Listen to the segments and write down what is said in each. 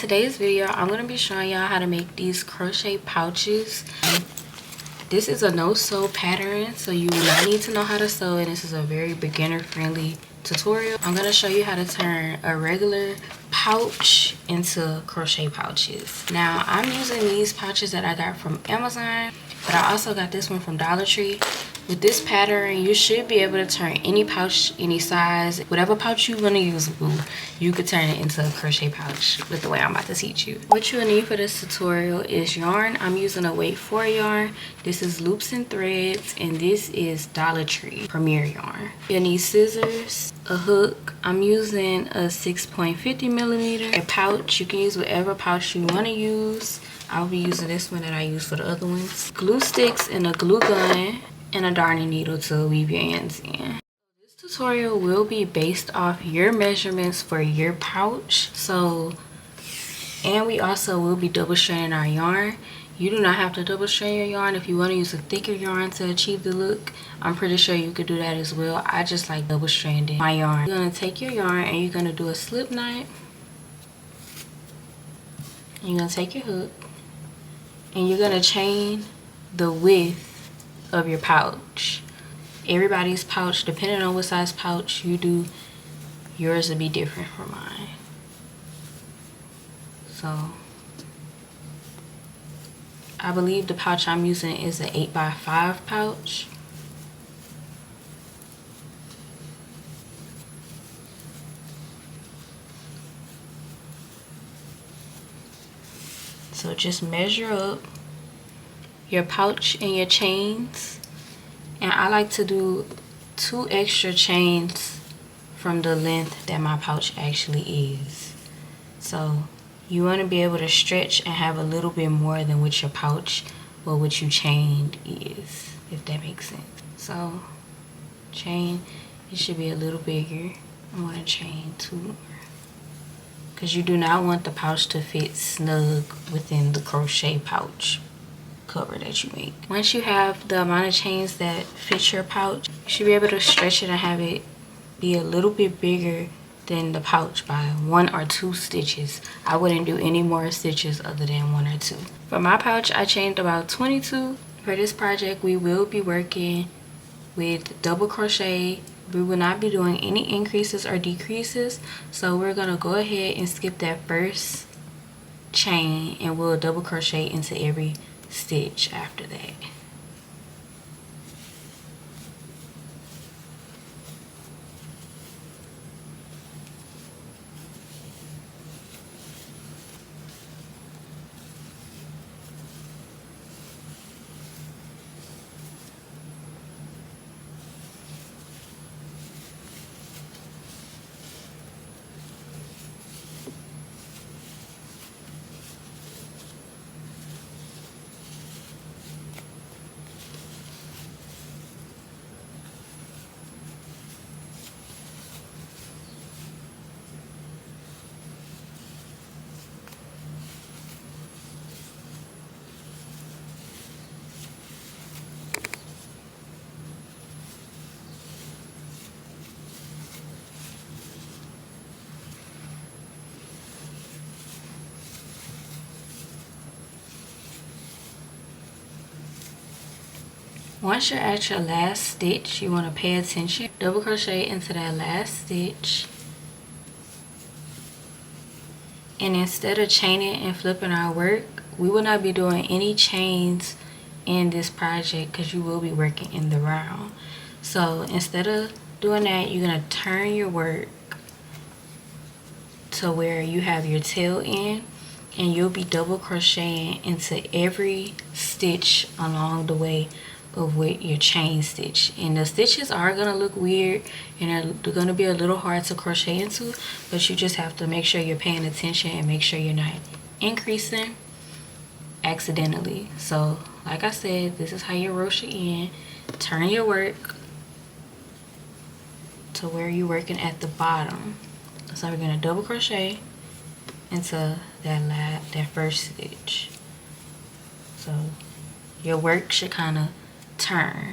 today's video, I'm going to be showing y'all how to make these crochet pouches. This is a no-sew pattern, so you will not need to know how to sew, and this is a very beginner-friendly tutorial. I'm going to show you how to turn a regular pouch into crochet pouches. Now, I'm using these pouches that I got from Amazon, but I also got this one from Dollar Tree. With this pattern, you should be able to turn any pouch, any size, whatever pouch you want to use, you could turn it into a crochet pouch with the way I'm about to teach you. What you'll need for this tutorial is yarn. I'm using a weight 4 yarn. This is Loops and Threads, and this is Dollar Tree Premier yarn. You'll need scissors, a hook. I'm using a 6.50 millimeter. A pouch, you can use whatever pouch you want to use. I'll be using this one that I use for the other ones. Glue sticks and a glue gun, and a darning needle to weave your ends in. This tutorial will be based off your measurements for your pouch. And we also will be double stranding our yarn. You do not have to double strand your yarn if you want to use a thicker yarn to achieve the look. I'm pretty sure you could do that as well. I just like double stranding my yarn. You're going to take your yarn and you're going to do a slip knot. And you're going to take your hook and you're going to chain the width of your pouch. Everybody's pouch, depending on what size pouch you do, yours will be different from mine. So I believe the pouch I'm using is an 8x5 pouch. So just measure up your pouch and your chains, and I like to do 2 extra chains from the length that my pouch actually is. So you want to be able to stretch and have a little bit more than what your pouch or what you chained is, if that makes sense. So chain, it should be a little bigger. I'm going to chain 2 more because you do not want the pouch to fit snug within the crochet pouch cover that you make. Once you have the amount of chains that fit your pouch, you should be able to stretch it and have it be a little bit bigger than the pouch by 1 or 2 stitches. I wouldn't do any more stitches other than 1 or 2. For my pouch, I chained about 22. For this project, we will be working with double crochet. We will not be doing any increases or decreases, so we're gonna go ahead and skip that first chain and we'll double crochet into every stitch after that. Once you're at your last stitch, you want to pay attention. Double crochet into that last stitch. And instead of chaining and flipping our work, we will not be doing any chains in this project because you will be working in the round. So instead of doing that, you're going to turn your work to where you have your tail end, and you'll be double crocheting into every stitch along the way of with your chain stitch. And the stitches are going to look weird and they're going to be a little hard to crochet into, but you just have to make sure you're paying attention and make sure you're not increasing accidentally. So like I said, this is how you rush it in. Turn your work to where you're working at the bottom. So we're going to double crochet into that first stitch. So your work should kind of turn.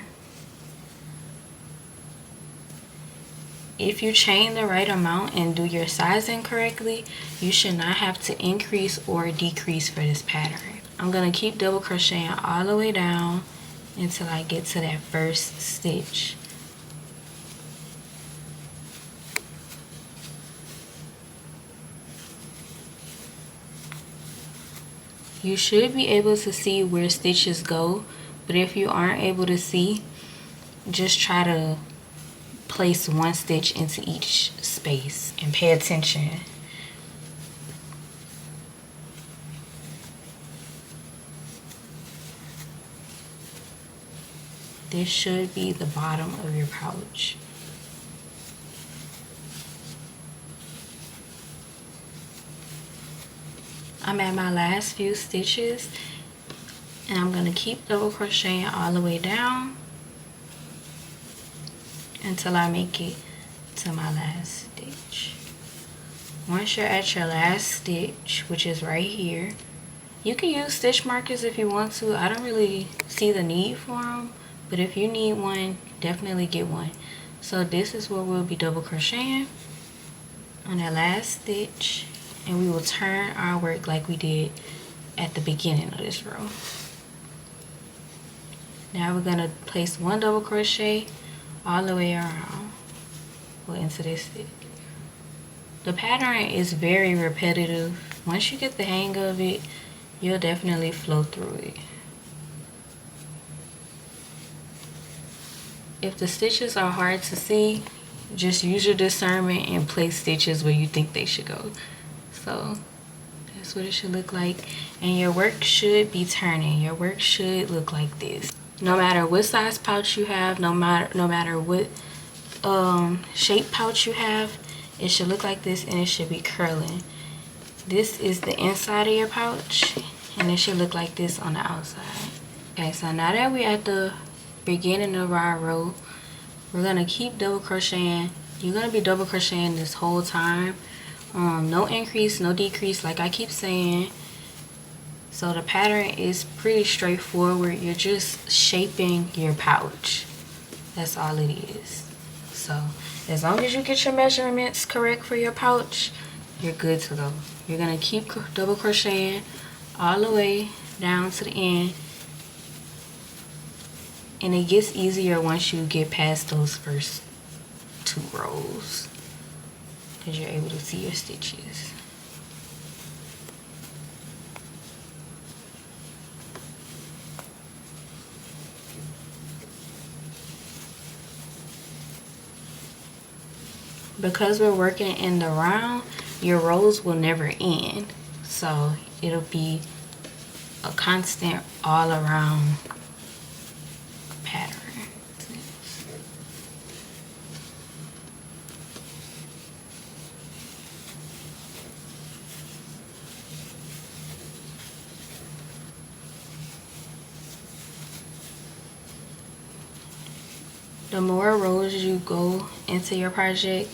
if you chain the right amount and do your sizing correctly, you should not have to increase or decrease for this pattern. I'm gonna keep double crocheting all the way down until I get to that first stitch. You should be able to see where stitches go, but if you aren't able to see, just try to place one stitch into each space and pay attention. This should be the bottom of your pouch. I'm at my last few stitches and I'm going to keep double crocheting all the way down until I make it to my last stitch. Once you're at your last stitch, which is right here, you can use stitch markers if you want to. I don't really see the need for them, but if you need one, definitely get one. So this is where we'll be double crocheting on that last stitch, and we will turn our work like we did at the beginning of this row. Now we're gonna place one double crochet all the way around into this stitch. The pattern is very repetitive. Once you get the hang of it, you'll definitely flow through it. If the stitches are hard to see, just use your discernment and place stitches where you think they should go. So that's what it should look like, and your work should be turning. Your work should look like this. No matter what size pouch you have, no matter what shape pouch you have, it should look like this, and it should be curling. This is the inside of your pouch, and it should look like this on the outside. Okay, so now that we're at the beginning of our row, we're gonna keep double crocheting. You're gonna be double crocheting this whole time. No increase, no decrease, like I keep saying. So the pattern is pretty straightforward. You're just shaping your pouch. That's all it is. So as long as you get your measurements correct for your pouch, you're good to go. You're gonna keep double crocheting all the way down to the end, and it gets easier once you get past those first 2 rows, because you're able to see your stitches. Because we're working in the round, your rows will never end, so it'll be a constant all around pattern. The more rows you go into your project,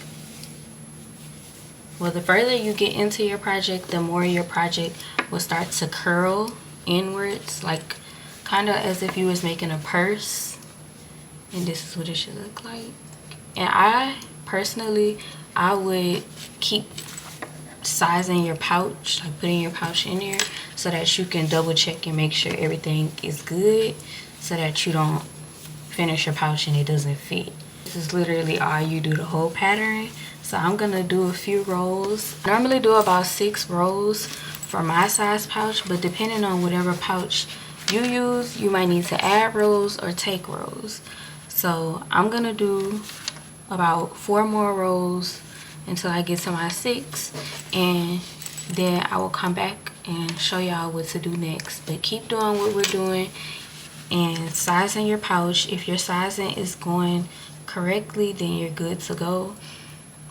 well, the further you get into your project, the more your project will start to curl inwards, like kind of as if you was making a purse. And this is what it should look like. And I personally, I would keep sizing your pouch, like putting your pouch in there, so that you can double check and make sure everything is good, so that you don't finish your pouch and it doesn't fit. This is literally all you do the whole pattern. So I'm gonna do a few rows. I normally do about 6 rows for my size pouch, but depending on whatever pouch you use, you might need to add rows or take rows. So I'm gonna do about 4 more rows until I get to my 6, and then I will come back and show y'all what to do next. But keep doing what we're doing and sizing your pouch. If your sizing is going correctly, then you're good to go,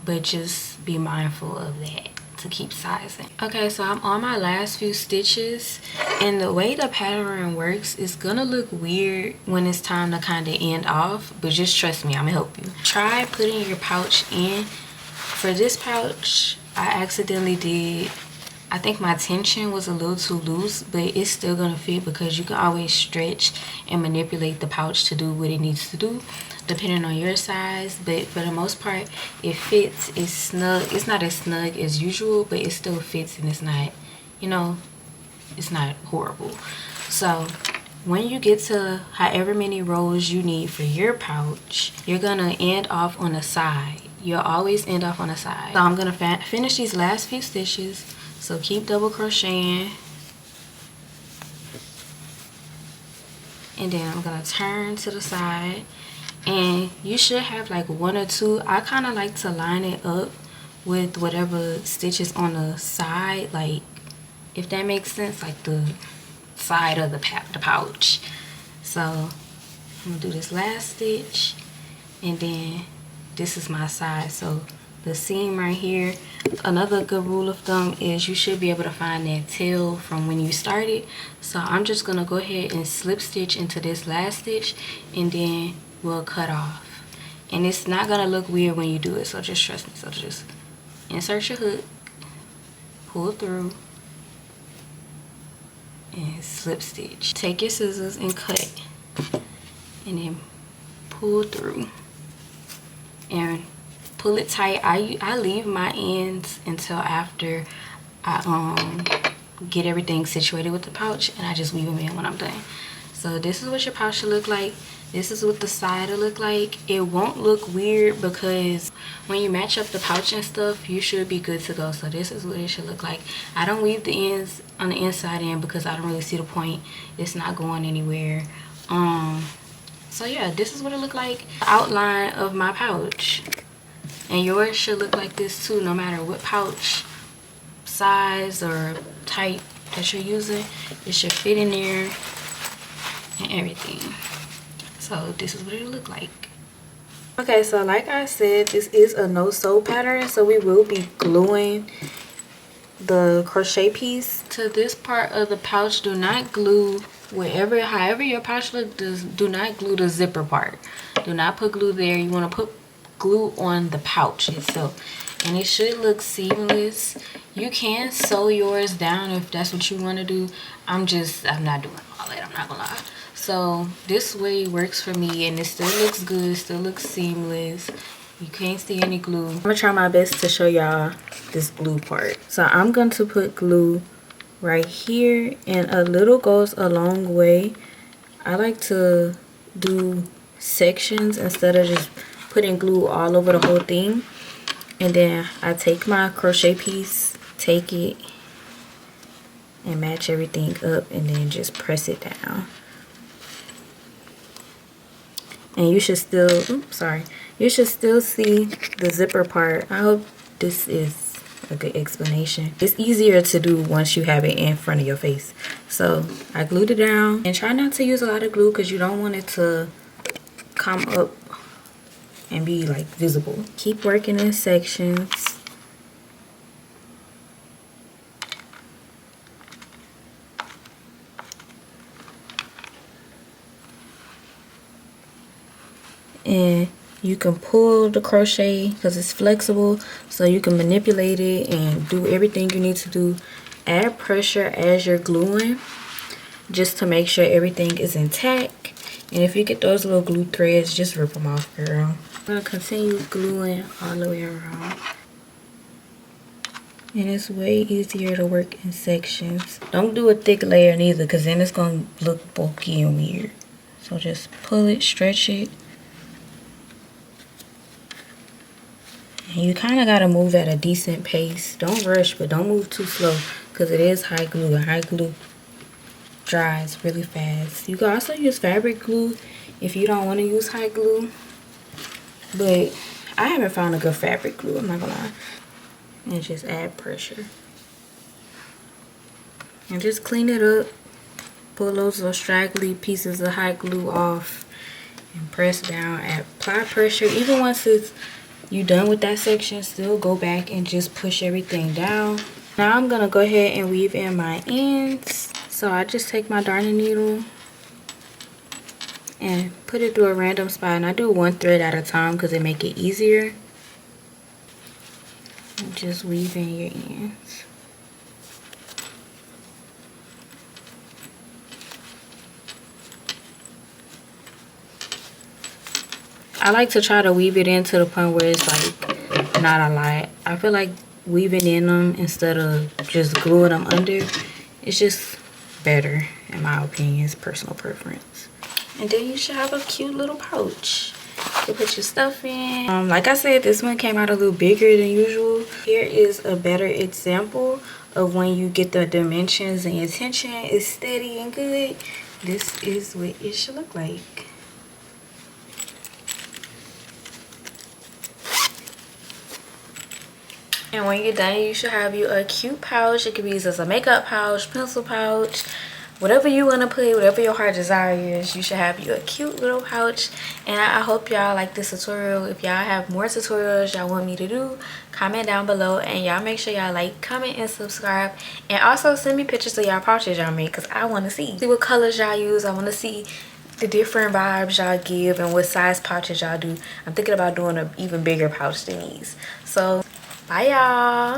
but just be mindful of that to keep sizing. Okay, so I'm on my last few stitches, and the way the pattern works is gonna look weird when it's time to kind of end off, but just trust me, I'm gonna help you. Try putting your pouch in. For this pouch, I accidentally did I think my tension was a little too loose, but it's still gonna fit because you can always stretch and manipulate the pouch to do what it needs to do depending on your size. But for the most part, it fits. It's snug. It's not as snug as usual, but it still fits, and it's not, you know, it's not horrible. So when you get to however many rows you need for your pouch, you're gonna end off on the side. You'll always end off on the side. So I'm gonna finish these last few stitches. So keep double crocheting, and then I'm gonna turn to the side, and you should have like one or two. I kind of like to line it up with whatever stitches on the side, like, if that makes sense, like the side of the pouch. So I'm gonna do this last stitch, and then this is my side. So the seam right here, another good rule of thumb is you should be able to find that tail from when you started. So I'm just gonna go ahead and slip stitch into this last stitch, and then we'll cut off. And it's not gonna look weird when you do it, so just trust me. So just insert your hook, pull through, and slip stitch. Take your scissors and cut, and then pull through and pull it tight. I leave my ends until after I get everything situated with the pouch, and I just weave them in when I'm done. So this is what your pouch should look like. This is what the side will look like. It won't look weird because when you match up the pouch and stuff, you should be good to go. So this is what it should look like. I don't weave the ends on the inside in because I don't really see the point. It's not going anywhere. So yeah, this is what it looked like. Outline of my pouch. And yours should look like this too, no matter what pouch size or type that you're using. It should fit in there and everything. So this is what it'll look like. Okay, so like I said, this is a no-sew pattern, so we will be gluing the crochet piece to this part of the pouch. Do not glue however your pouch looks, do not glue the zipper part. Do not put glue there. You want to put glue on the pouch itself, and it should look seamless. You can sew yours down if that's what you want to do. I'm not doing all that, I'm not gonna lie. So this way works for me, and it still looks good, still looks seamless. You can't see any glue. I'm gonna try my best to show y'all this glue part. So I'm going to put glue right here, and a little goes a long way. I like to do sections instead of just putting glue all over the whole thing. And then I take my crochet piece, take it and match everything up, and then just press it down. And you should still, you should still see the zipper part. I hope this is a good explanation. It's easier to do once you have it in front of your face. So I glued it down, and try not to use a lot of glue because you don't want it to come up and be like visible. Keep working in sections. And you can pull the crochet because it's flexible, so you can manipulate it and do everything you need to do. Add pressure as you're gluing just to make sure everything is intact. And if you get those little glue threads, just rip them off, girl. I'm gonna continue gluing all the way around. And it's way easier to work in sections. Don't do a thick layer neither, because then it's gonna look bulky and weird. So just pull it, stretch it. And you kind of got to move at a decent pace. Don't rush, but don't move too slow, because it is high glue, and high glue dries really fast. You can also use fabric glue if you don't want to use high glue, but I haven't found a good fabric glue, I'm not gonna lie. And just add pressure and just clean it up. Pull those little straggly pieces of high glue off and press down. Apply pressure. Even once you're done with that section, still go back and just push everything down. Now I'm gonna go ahead and weave in my ends. So I just take my darning needle and put it through a random spot, and I do one thread at a time because it make it easier. And just weave in your ends. I like to try to weave it in to the point where it's like not a lot. I feel like weaving in them instead of just gluing them under, it's just better in my opinion. It's personal preference. And then you should have a cute little pouch to put your stuff in. Like I said, this one came out a little bigger than usual. Here is a better example of when you get the dimensions and your tension is steady and good. This is what it should look like. And when you're done, you should have you a cute pouch. It could be used as a makeup pouch, pencil pouch, whatever you want to put, whatever your heart desires. You should have you a cute little pouch. And I hope y'all like this tutorial. If y'all have more tutorials y'all want me to do, comment down below. And y'all make sure y'all like, comment, and subscribe. And also send me pictures of y'all pouches y'all make, because I want to see what colors y'all use. I want to see the different vibes y'all give and what size pouches y'all do. I'm thinking about doing an even bigger pouch than these. So bye y'all.